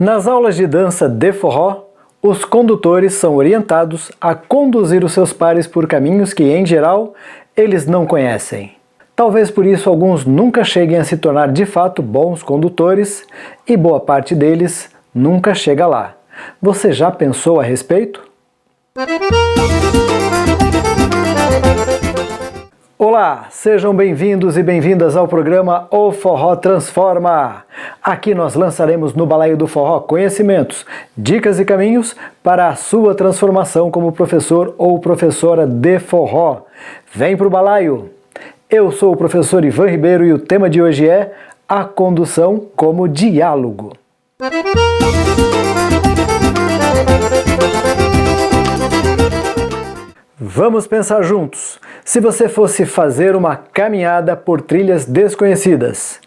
Nas aulas de dança de forró, os condutores são orientados a conduzir os seus pares por caminhos que, em geral, eles não conhecem. Talvez por isso alguns nunca cheguem a se tornar de fato bons condutores e boa parte deles nunca chega lá. Você já pensou a respeito? Olá, sejam bem-vindos e bem-vindas ao programa O Forró Transforma. Aqui nós lançaremos no Balaio do Forró conhecimentos, dicas e caminhos para a sua transformação como professor ou professora de forró. Vem pro balaio! Eu sou o professor Ivan Ribeiro e o tema de hoje é a condução como diálogo. Vamos pensar juntos. Se você fosse fazer uma caminhada por trilhas desconhecidas,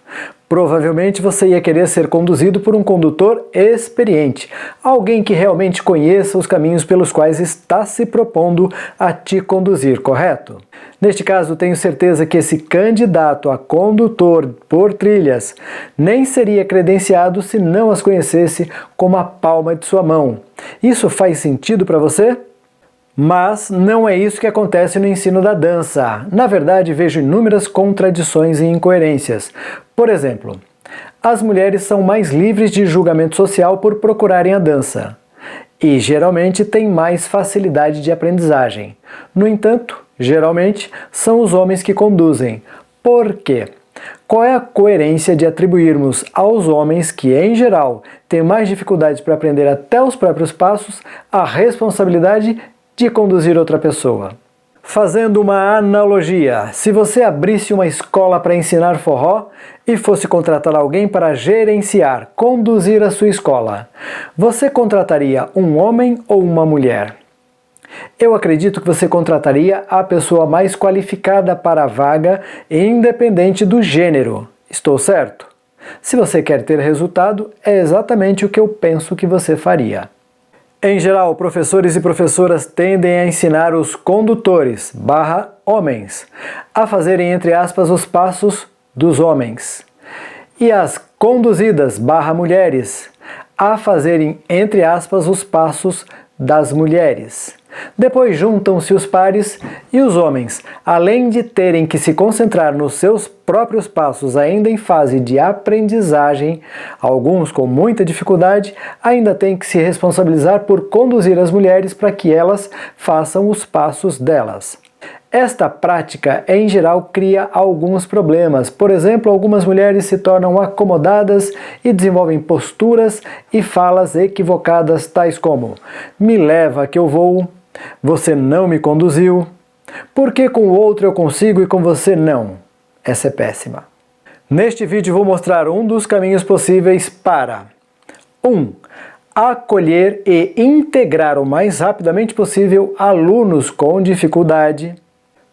provavelmente você ia querer ser conduzido por um condutor experiente, alguém que realmente conheça os caminhos pelos quais está se propondo a te conduzir, correto? Neste caso, tenho certeza que esse candidato a condutor por trilhas nem seria credenciado se não as conhecesse como a palma de sua mão. Isso faz sentido para você? Mas não é isso que acontece no ensino da dança. Na verdade, vejo inúmeras contradições e incoerências. Por exemplo, as mulheres são mais livres de julgamento social por procurarem a dança e geralmente têm mais facilidade de aprendizagem. No entanto, geralmente são os homens que conduzem. Por quê? Qual é a coerência de atribuirmos aos homens que, em geral, têm mais dificuldade para aprender até os próprios passos, a responsabilidade de conduzir outra pessoa? Fazendo uma analogia, se você abrisse uma escola para ensinar forró e fosse contratar alguém para gerenciar, conduzir a sua escola, você contrataria um homem ou uma mulher? Eu acredito que você contrataria a pessoa mais qualificada para a vaga, independente do gênero. Estou certo? Se você quer ter resultado, é exatamente o que eu penso que você faria. Em geral, professores e professoras tendem a ensinar os condutores, homens, a fazerem, entre aspas, os passos dos homens. E as conduzidas, mulheres, a fazerem, entre aspas, os passos das mulheres. Depois juntam-se os pares e os homens, além de terem que se concentrar nos seus próprios passos ainda em fase de aprendizagem, alguns com muita dificuldade, ainda têm que se responsabilizar por conduzir as mulheres para que elas façam os passos delas. Esta prática, em geral, cria alguns problemas. Por exemplo, algumas mulheres se tornam acomodadas e desenvolvem posturas e falas equivocadas, tais como: "Me leva que eu vou", "Você não me conduziu", "Por que com o outro eu consigo e com você não?" Essa é péssima. Neste vídeo vou mostrar um dos caminhos possíveis para 1. Acolher e integrar o mais rapidamente possível alunos com dificuldade.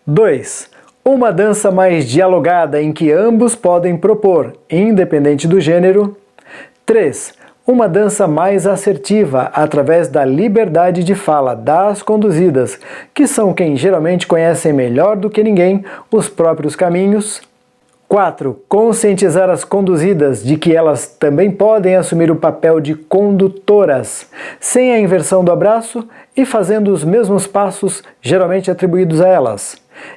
2. Uma dança mais dialogada em que ambos podem propor, independente do gênero. 3. Uma dança mais assertiva através da liberdade de fala das conduzidas, que são quem geralmente conhecem melhor do que ninguém os próprios caminhos. 4. Conscientizar as conduzidas de que elas também podem assumir o papel de condutoras, sem a inversão do abraço e fazendo os mesmos passos geralmente atribuídos a elas.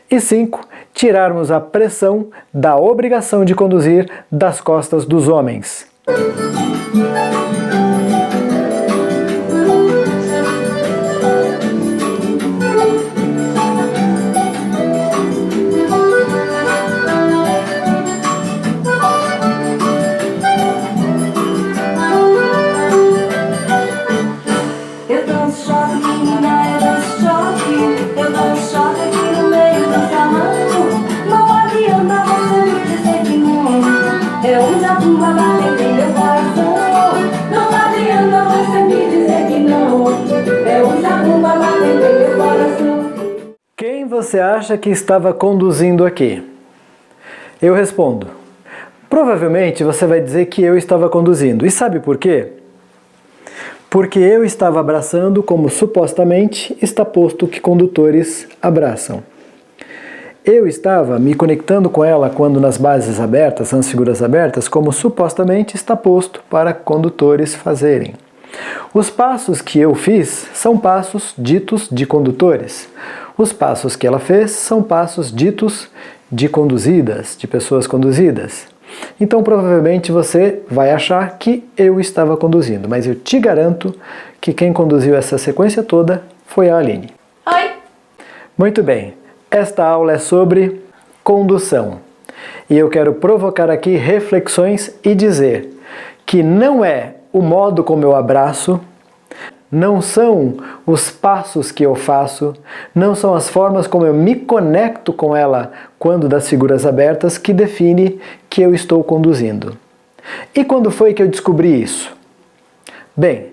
E 5. Tirarmos a pressão da obrigação de conduzir das costas dos homens. Quem você acha que estava conduzindo aqui? Eu respondo: provavelmente você vai dizer que eu estava conduzindo. E sabe por quê? Porque eu estava abraçando como supostamente está posto que condutores abraçam. Eu estava me conectando com ela quando nas bases abertas, nas figuras abertas, como supostamente está posto para condutores fazerem. Os passos que eu fiz são passos ditos de condutores. Os passos que ela fez são passos ditos de conduzidas, de pessoas conduzidas. Então provavelmente você vai achar que eu estava conduzindo, mas eu te garanto que quem conduziu essa sequência toda foi a Aline. Oi! Muito bem, esta aula é sobre condução. E eu quero provocar aqui reflexões e dizer que não é o modo como eu abraço, não são os passos que eu faço, não são as formas como eu me conecto com ela quando das figuras abertas que define que eu estou conduzindo. E quando foi que eu descobri isso? Bem,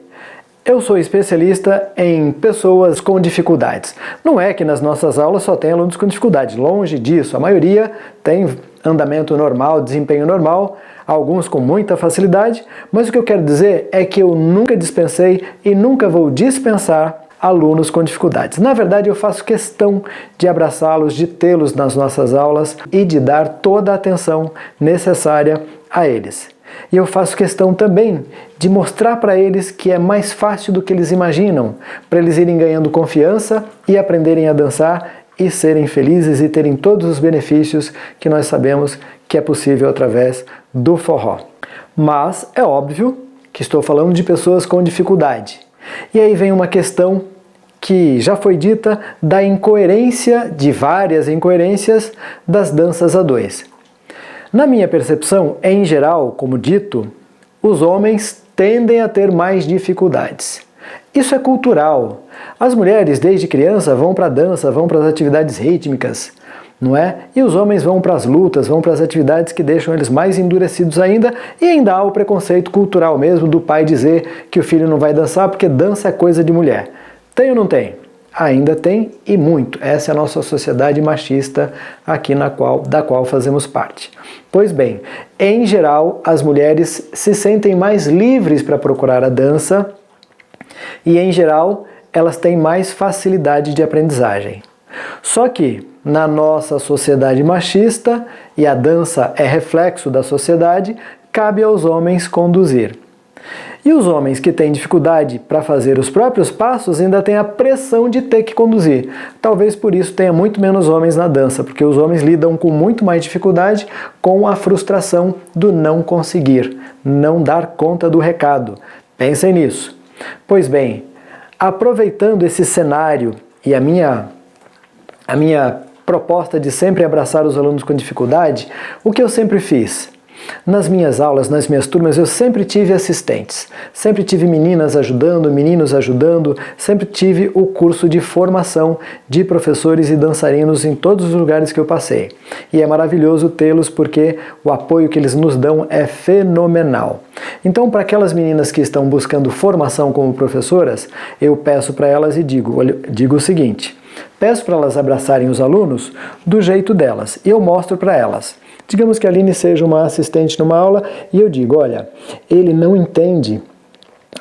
eu sou especialista em pessoas com dificuldades. Não é que nas nossas aulas só tem alunos com dificuldade, longe disso. A maioria tem andamento normal, desempenho normal, alguns com muita facilidade, mas o que eu quero dizer é que eu nunca dispensei e nunca vou dispensar alunos com dificuldades. Na verdade, eu faço questão de abraçá-los, de tê-los nas nossas aulas e de dar toda a atenção necessária a eles. E eu faço questão também de mostrar para eles que é mais fácil do que eles imaginam, para eles irem ganhando confiança e aprenderem a dançar e serem felizes e terem todos os benefícios que nós sabemos que é possível através do forró. Mas é óbvio que estou falando de pessoas com dificuldade. E aí vem uma questão que já foi dita da incoerência, de várias incoerências das danças a dois. Na minha percepção, em geral, como dito, os homens tendem a ter mais dificuldades. Isso é cultural. As mulheres, desde criança, vão para a dança, vão para as atividades rítmicas, não é? E os homens vão para as lutas, vão para as atividades que deixam eles mais endurecidos ainda, e ainda há o preconceito cultural mesmo do pai dizer que o filho não vai dançar porque dança é coisa de mulher. Tem ou não tem? Ainda tem, e muito. Essa é a nossa sociedade machista aqui da qual fazemos parte. Pois bem, em geral, as mulheres se sentem mais livres para procurar a dança e, em geral, elas têm mais facilidade de aprendizagem. Só que, na nossa sociedade machista, e a dança é reflexo da sociedade, cabe aos homens conduzir. E os homens que têm dificuldade para fazer os próprios passos ainda têm a pressão de ter que conduzir. Talvez por isso tenha muito menos homens na dança, porque os homens lidam com muito mais dificuldade com a frustração do não conseguir, não dar conta do recado. Pensem nisso. Pois bem, aproveitando esse cenário e a minha proposta de sempre abraçar os alunos com dificuldade, o que eu sempre fiz? Nas minhas aulas, nas minhas turmas, eu sempre tive assistentes, sempre tive meninas ajudando, meninos ajudando, sempre tive o curso de formação de professores e dançarinos em todos os lugares que eu passei. E é maravilhoso tê-los porque o apoio que eles nos dão é fenomenal. Então, para aquelas meninas que estão buscando formação como professoras, eu peço para elas e digo o seguinte: peço para elas abraçarem os alunos do jeito delas e eu mostro para elas. Digamos que a Aline seja uma assistente numa aula e eu digo, olha, ele não entende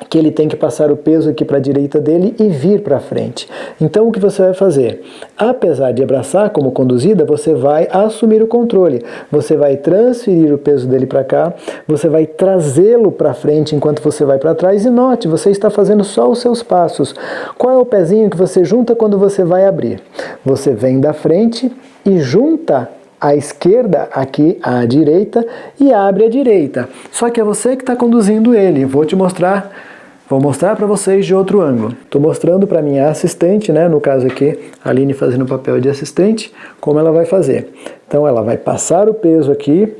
que ele tem que passar o peso aqui para a direita dele e vir para frente. Então o que você vai fazer? Apesar de abraçar como conduzida, você vai assumir o controle. Você vai transferir o peso dele para cá, você vai trazê-lo para frente enquanto você vai para trás e note, você está fazendo só os seus passos. Qual é o pezinho que você junta quando você vai abrir? Você vem da frente e junta à esquerda, aqui à direita, e abre à direita. Só que é você que está conduzindo ele. Vou mostrar para vocês de outro ângulo. Estou mostrando para minha assistente, né, no caso aqui, a Aline fazendo o papel de assistente, como ela vai fazer. Então ela vai passar o peso aqui,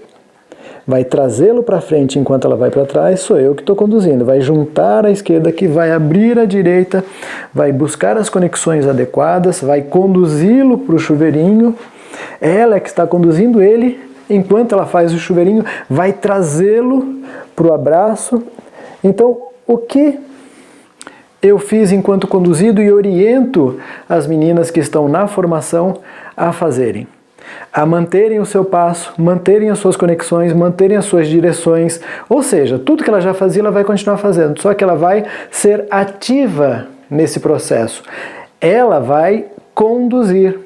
vai trazê-lo para frente enquanto ela vai para trás, sou eu que estou conduzindo. Vai juntar à esquerda aqui, vai abrir à direita, vai buscar as conexões adequadas, vai conduzi-lo para o chuveirinho. Ela é que está conduzindo ele, enquanto ela faz o chuveirinho, vai trazê-lo para o abraço. Então, o que eu fiz enquanto conduzido e oriento as meninas que estão na formação a fazerem? A manterem o seu passo, manterem as suas conexões, manterem as suas direções, ou seja, tudo que ela já fazia, ela vai continuar fazendo, só que ela vai ser ativa nesse processo. Ela vai conduzir.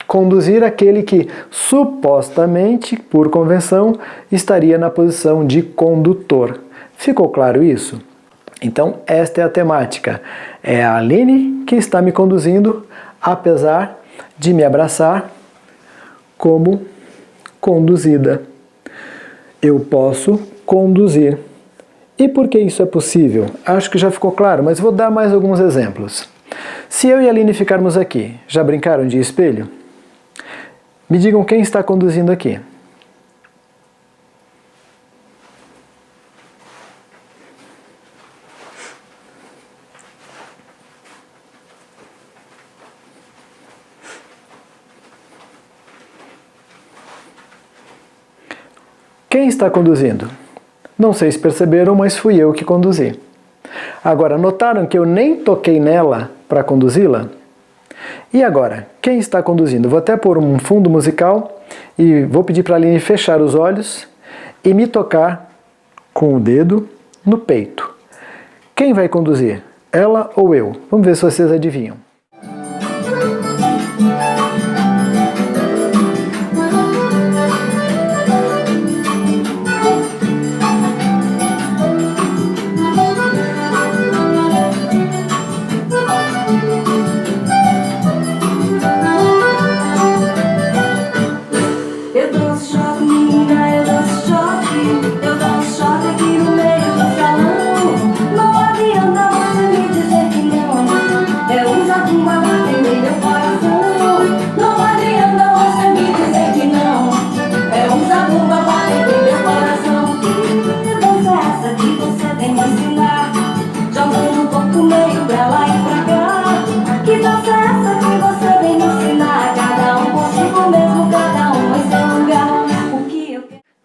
conduzir aquele que, supostamente, por convenção, estaria na posição de condutor. Ficou claro isso? Então, esta é a temática. É a Aline que está me conduzindo, apesar de me abraçar como conduzida. Eu posso conduzir. E por que isso é possível? Acho que já ficou claro, mas vou dar mais alguns exemplos. Se eu e a Aline ficarmos aqui, já brincaram de espelho? Me digam quem está conduzindo aqui. Quem está conduzindo? Não sei se perceberam, mas fui eu que conduzi. Agora, notaram que eu nem toquei nela para conduzi-la? E agora, quem está conduzindo? Vou até pôr um fundo musical e vou pedir para a Aline fechar os olhos e me tocar com o dedo no peito. Quem vai conduzir? Ela ou eu? Vamos ver se vocês adivinham.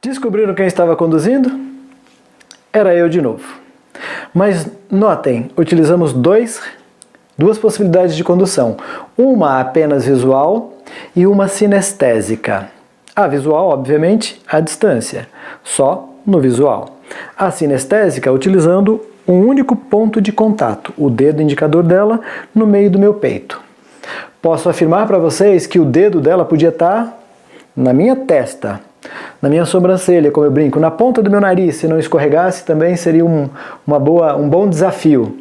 Descobriram quem estava conduzindo? Era eu de novo. Mas notem, utilizamos duas possibilidades de condução. Uma apenas visual e uma sinestésica. A visual, obviamente, à distância, só no visual. A sinestésica, utilizando um único ponto de contato, o dedo indicador dela no meio do meu peito. Posso afirmar para vocês que o dedo dela podia estar na minha testa, na minha sobrancelha, como eu brinco, na ponta do meu nariz, se não escorregasse, também seria um bom desafio.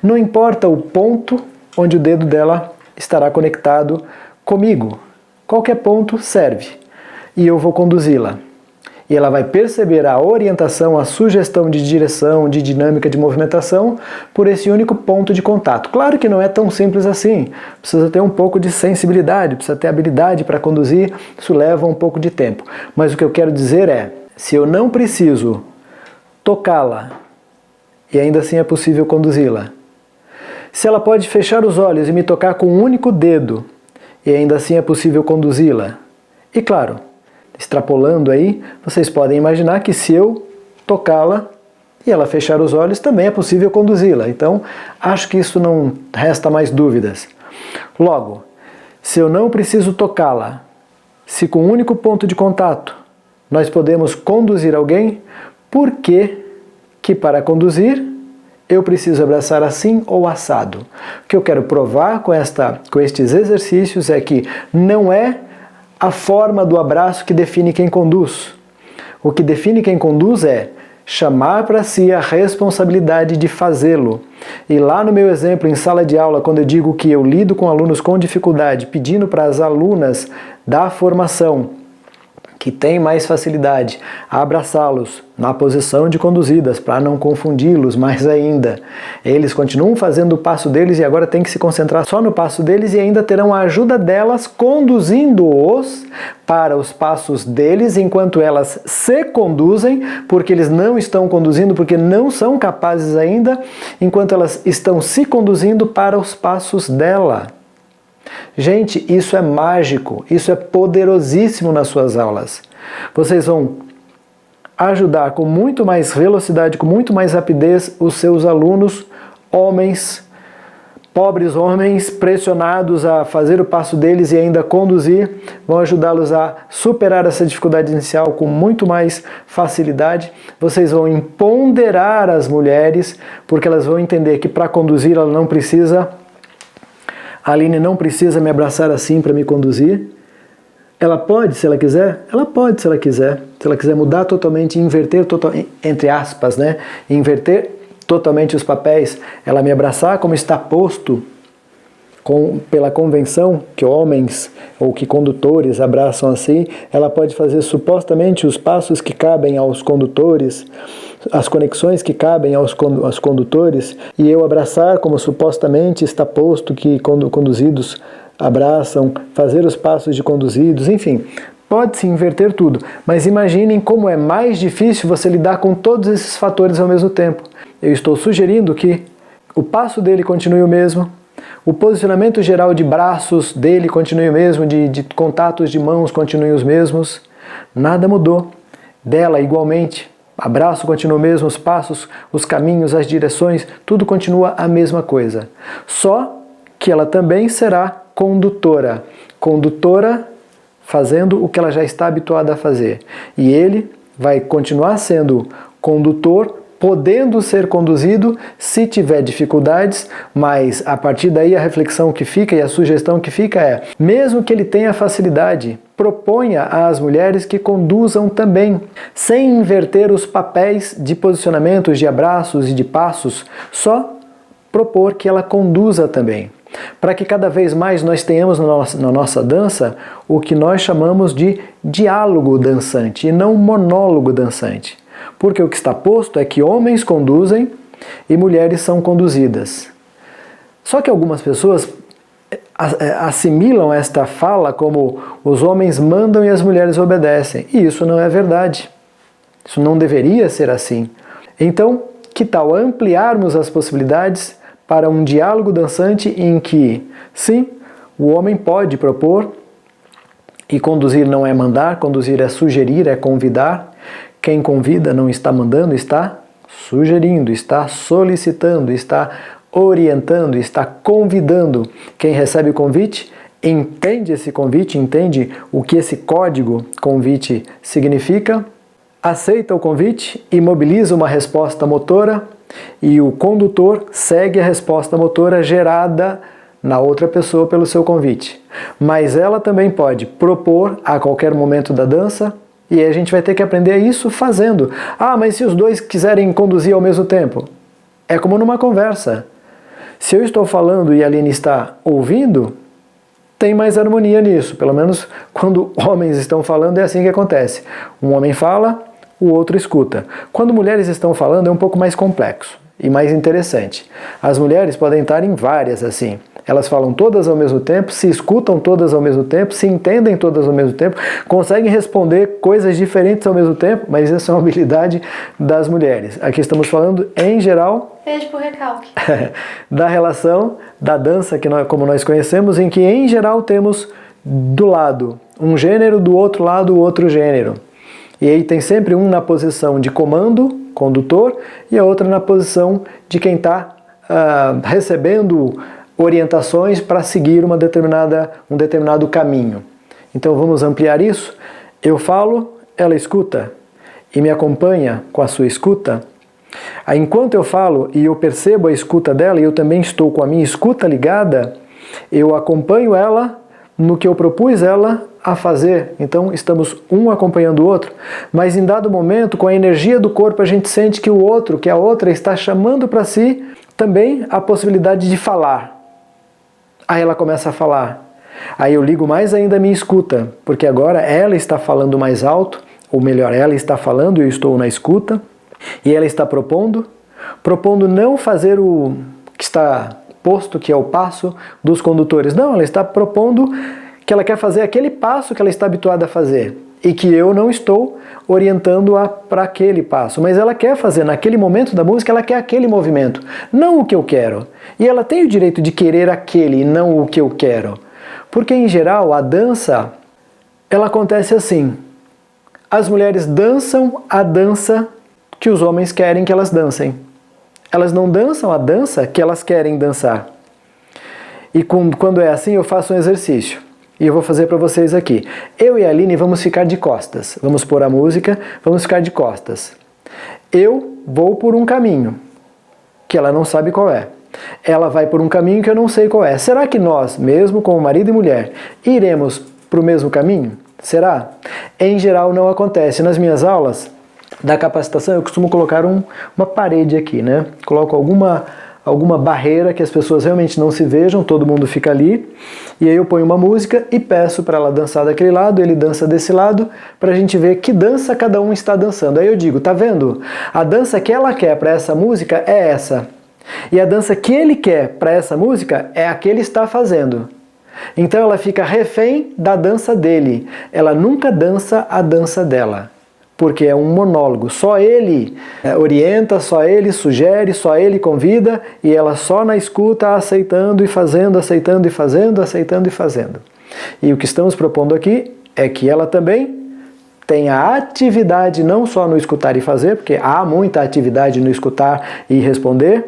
Não importa o ponto onde o dedo dela estará conectado comigo. Qualquer ponto serve. E eu vou conduzi-la. E ela vai perceber a orientação, a sugestão de direção, de dinâmica de movimentação por esse único ponto de contato. Claro que não é tão simples assim. Precisa ter um pouco de sensibilidade, precisa ter habilidade para conduzir. Isso leva um pouco de tempo. Mas o que eu quero dizer é, se eu não preciso tocá-la e ainda assim é possível conduzi-la, se ela pode fechar os olhos e me tocar com um único dedo e ainda assim é possível conduzi-la, e claro, extrapolando aí, vocês podem imaginar que se eu tocá-la e ela fechar os olhos, também é possível conduzi-la. Então, acho que isso não resta mais dúvidas. Logo, se eu não preciso tocá-la, se com um único ponto de contato nós podemos conduzir alguém, por que para conduzir eu preciso abraçar assim ou assado? O que eu quero provar com estes exercícios é que não é a forma do abraço que define quem conduz. O que define quem conduz é chamar para si a responsabilidade de fazê-lo. E lá no meu exemplo, em sala de aula, quando eu digo que eu lido com alunos com dificuldade, pedindo para as alunas da formação que têm mais facilidade a abraçá-los na posição de conduzidas, para não confundi-los mais ainda. Eles continuam fazendo o passo deles e agora tem que se concentrar só no passo deles e ainda terão a ajuda delas conduzindo-os para os passos deles, enquanto elas se conduzem, porque eles não estão conduzindo, porque não são capazes ainda, enquanto elas estão se conduzindo para os passos dela. Gente, isso é mágico, isso é poderosíssimo nas suas aulas. Vocês vão ajudar com muito mais velocidade, com muito mais rapidez os seus alunos, homens, pobres homens, pressionados a fazer o passo deles e ainda conduzir, vão ajudá-los a superar essa dificuldade inicial com muito mais facilidade. Vocês vão empoderar as mulheres, porque elas vão entender que para conduzir ela não precisa... A Aline não precisa me abraçar assim para me conduzir. Ela pode, se ela quiser? Ela pode, se ela quiser. Se ela quiser mudar totalmente, inverter, entre aspas, né? Inverter totalmente os papéis, ela me abraçar como está posto pela convenção que homens ou que condutores abraçam assim, ela pode fazer supostamente os passos que cabem aos condutores, as conexões que cabem aos condutores, e eu abraçar como supostamente está posto que conduzidos abraçam, fazer os passos de conduzidos, enfim, pode-se inverter tudo, mas imaginem como é mais difícil você lidar com todos esses fatores ao mesmo tempo. Eu estou sugerindo que o passo dele continue o mesmo, o posicionamento geral de braços dele continue o mesmo, de contatos de mãos continuem os mesmos, nada mudou. Dela igualmente, abraço continua o mesmo, os passos, os caminhos, as direções, tudo continua a mesma coisa. Só que ela também será condutora. Condutora fazendo o que ela já está habituada a fazer. E ele vai continuar sendo condutor, podendo ser conduzido se tiver dificuldades, mas a partir daí a reflexão que fica e a sugestão que fica é, mesmo que ele tenha facilidade, proponha às mulheres que conduzam também, sem inverter os papéis de posicionamentos, de abraços e de passos, só propor que ela conduza também. Para que cada vez mais nós tenhamos na nossa dança o que nós chamamos de diálogo dançante e não monólogo dançante. Porque o que está posto é que homens conduzem e mulheres são conduzidas. Só que algumas pessoas assimilam esta fala como os homens mandam e as mulheres obedecem. E isso não é verdade. Isso não deveria ser assim. Então, que tal ampliarmos as possibilidades para um diálogo dançante em que, sim, o homem pode propor, e conduzir não é mandar, conduzir é sugerir, é convidar. Quem convida não está mandando, está sugerindo, está solicitando, está orientando, está convidando. Quem recebe o convite entende esse convite, entende o que esse código convite significa, aceita o convite e mobiliza uma resposta motora, e o condutor segue a resposta motora gerada na outra pessoa pelo seu convite. Mas ela também pode propor a qualquer momento da dança, e aí a gente vai ter que aprender isso fazendo. Ah, mas se os dois quiserem conduzir ao mesmo tempo? É como numa conversa. Se eu estou falando e a Aline está ouvindo, tem mais harmonia nisso. Pelo menos quando homens estão falando é assim que acontece. Um homem fala, o outro escuta. Quando mulheres estão falando é um pouco mais complexo e mais interessante. As mulheres podem estar em várias assim. Elas falam todas ao mesmo tempo, se escutam todas ao mesmo tempo, se entendem todas ao mesmo tempo, conseguem responder coisas diferentes ao mesmo tempo, mas essa é uma habilidade das mulheres. Aqui estamos falando, em geral, beijo por recalque, da relação da dança, como nós conhecemos, em que, em geral, temos do lado um gênero, do outro lado o outro gênero. E aí tem sempre um na posição de comando, condutor, e a outra na posição de quem está recebendo orientações para seguir um determinado caminho. Então vamos ampliar isso. Eu falo, ela escuta e me acompanha com a sua escuta. Aí, enquanto eu falo e eu percebo a escuta dela e eu também estou com a minha escuta ligada, eu acompanho ela no que eu propus ela a fazer. Então estamos um acompanhando o outro, mas em dado momento, com a energia do corpo, a gente sente que o outro, que a outra está chamando para si também a possibilidade de falar. Aí ela começa a falar. Aí eu ligo mais ainda a minha escuta, porque agora ela está falando mais alto, ou melhor, ela está falando e eu estou na escuta, e ela está propondo não fazer o que está posto, que é o passo dos condutores. Não, ela está propondo que ela quer fazer aquele passo que ela está habituada a fazer, e que eu não estou orientando-a para aquele passo. Mas ela quer fazer, naquele momento da música, ela quer aquele movimento, não o que eu quero. E ela tem o direito de querer aquele e não o que eu quero. Porque, em geral, a dança, ela acontece assim. As mulheres dançam a dança que os homens querem que elas dancem. Elas não dançam a dança que elas querem dançar. E quando é assim, eu faço um exercício. E eu vou fazer para vocês aqui. Eu e a Aline vamos ficar de costas. Vamos pôr a música, vamos ficar de costas. Eu vou por um caminho que ela não sabe qual é. Ela vai por um caminho que eu não sei qual é. Será que nós, mesmo como marido e mulher, iremos para o mesmo caminho? Será? Em geral não acontece. Nas minhas aulas da capacitação eu costumo colocar uma parede aqui, né? Coloco alguma barreira que as pessoas realmente não se vejam, todo mundo fica ali, e aí eu ponho uma música e peço para ela dançar daquele lado, ele dança desse lado, para a gente ver que dança cada um está dançando. Aí eu digo, tá vendo? A dança que ela quer para essa música é essa, e a dança que ele quer para essa música é a que ele está fazendo. Então ela fica refém da dança dele, ela nunca dança a dança dela. Porque é um monólogo, só ele orienta, só ele sugere, só ele convida e ela só na escuta aceitando e fazendo, aceitando e fazendo, aceitando e fazendo. E o que estamos propondo aqui é que ela também tenha atividade não só no escutar e fazer, porque há muita atividade no escutar e responder,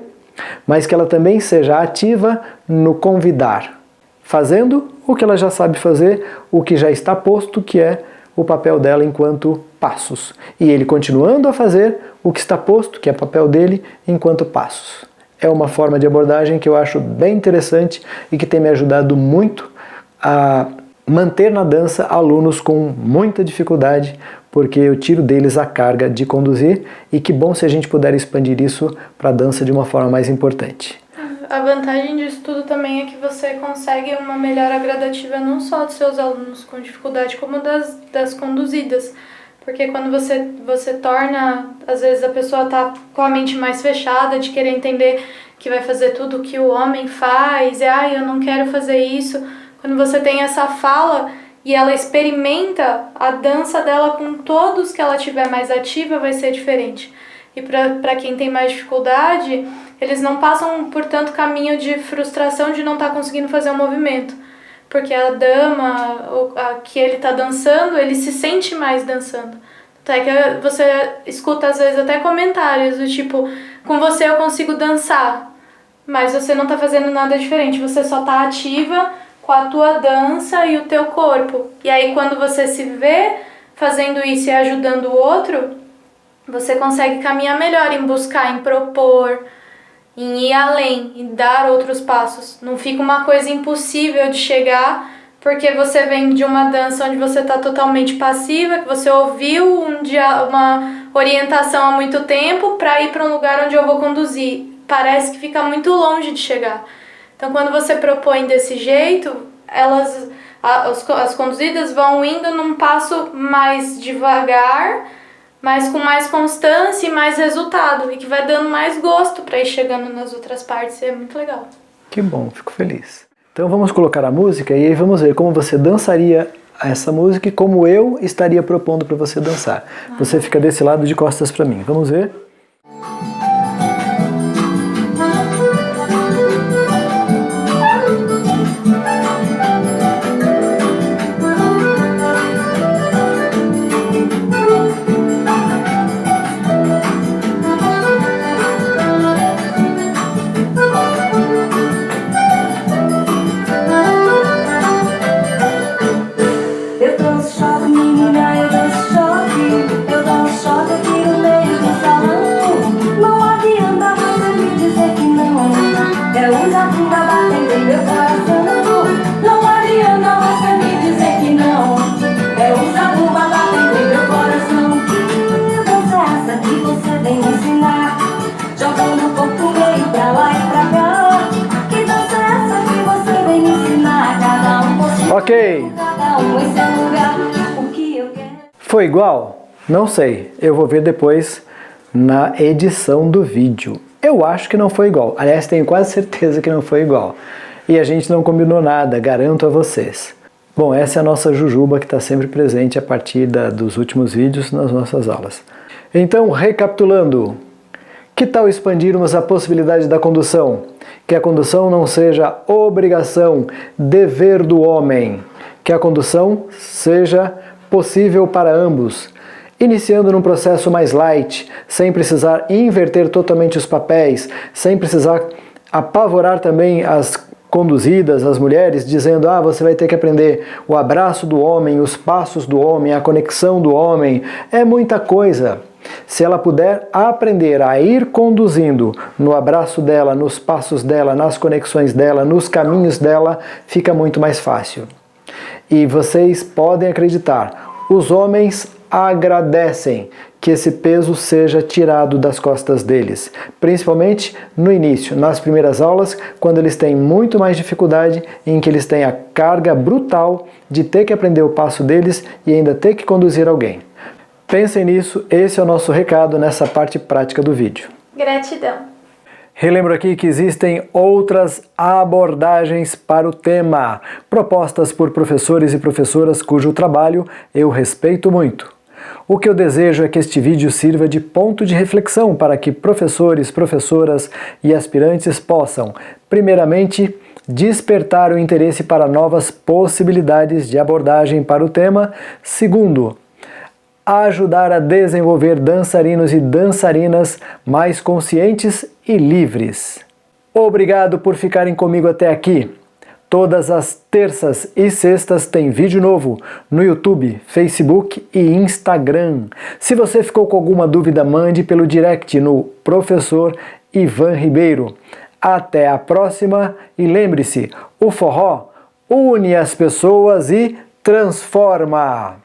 mas que ela também seja ativa no convidar, fazendo o que ela já sabe fazer, o que já está posto, que é o papel dela enquanto passos. E ele continuando a fazer o que está posto, que é papel dele, enquanto passos. É uma forma de abordagem que eu acho bem interessante e que tem me ajudado muito a manter na dança alunos com muita dificuldade, porque eu tiro deles a carga de conduzir, e que bom se a gente puder expandir isso para a dança de uma forma mais importante. A vantagem disso tudo também é que você consegue uma melhora gradativa não só dos seus alunos com dificuldade, como das conduzidas. Porque quando você torna, às vezes a pessoa tá com a mente mais fechada, de querer entender que vai fazer tudo o que o homem faz, e eu não quero fazer isso. Quando você tem essa fala e ela experimenta a dança dela com todos que ela tiver mais ativa, vai ser diferente. E para quem tem mais dificuldade, eles não passam por tanto caminho de frustração de não estar conseguindo fazer um movimento. Porque a dama a que ele está dançando, ele se sente mais dançando. Até que você escuta às vezes até comentários do tipo, com você eu consigo dançar, mas você não está fazendo nada diferente, você só está ativa com a tua dança e o teu corpo. E aí quando você se vê fazendo isso e ajudando o outro, você consegue caminhar melhor em buscar, em propor, em ir além, em dar outros passos. Não fica uma coisa impossível de chegar, porque você vem de uma dança onde você está totalmente passiva, que você ouviu uma orientação há muito tempo, para ir para um lugar onde eu vou conduzir. Parece que fica muito longe de chegar. Então, quando você propõe desse jeito, as conduzidas vão indo num passo mais devagar, mas com mais constância e mais resultado, e que vai dando mais gosto para ir chegando nas outras partes. É muito legal. Que bom, fico feliz. Então vamos colocar a música e aí vamos ver como você dançaria essa música e como eu estaria propondo para você dançar. Você fica desse lado de costas para mim. Vamos ver? Ok. Foi igual? Não sei. Eu vou ver depois na edição do vídeo. Eu acho que não foi igual. Aliás, tenho quase certeza que não foi igual. E a gente não combinou nada, garanto a vocês. Bom, essa é a nossa Jujuba que está sempre presente a partir dos últimos vídeos nas nossas aulas. Então, recapitulando, que tal expandirmos a possibilidade da condução? Que a condução não seja obrigação, dever do homem. Que a condução seja possível para ambos. Iniciando num processo mais light, sem precisar inverter totalmente os papéis, sem precisar apavorar também as conduzidas, as mulheres, dizendo, você vai ter que aprender o abraço do homem, os passos do homem, a conexão do homem. É muita coisa. Se ela puder aprender a ir conduzindo no abraço dela, nos passos dela, nas conexões dela, nos caminhos dela, fica muito mais fácil. E vocês podem acreditar, os homens agradecem que esse peso seja tirado das costas deles, principalmente no início, nas primeiras aulas, quando eles têm muito mais dificuldade, em que eles têm a carga brutal de ter que aprender o passo deles e ainda ter que conduzir alguém. Pensem nisso, esse é o nosso recado nessa parte prática do vídeo. Gratidão! Relembro aqui que existem outras abordagens para o tema, propostas por professores e professoras cujo trabalho eu respeito muito. O que eu desejo é que este vídeo sirva de ponto de reflexão para que professores, professoras e aspirantes possam, primeiramente, despertar o interesse para novas possibilidades de abordagem para o tema. Segundo, ajudar a desenvolver dançarinos e dançarinas mais conscientes e livres. Obrigado por ficarem comigo até aqui. Todas as terças e sextas tem vídeo novo no YouTube, Facebook e Instagram. Se você ficou com alguma dúvida, mande pelo direct no Professor Ivan Ribeiro. Até a próxima e lembre-se, o forró une as pessoas e transforma!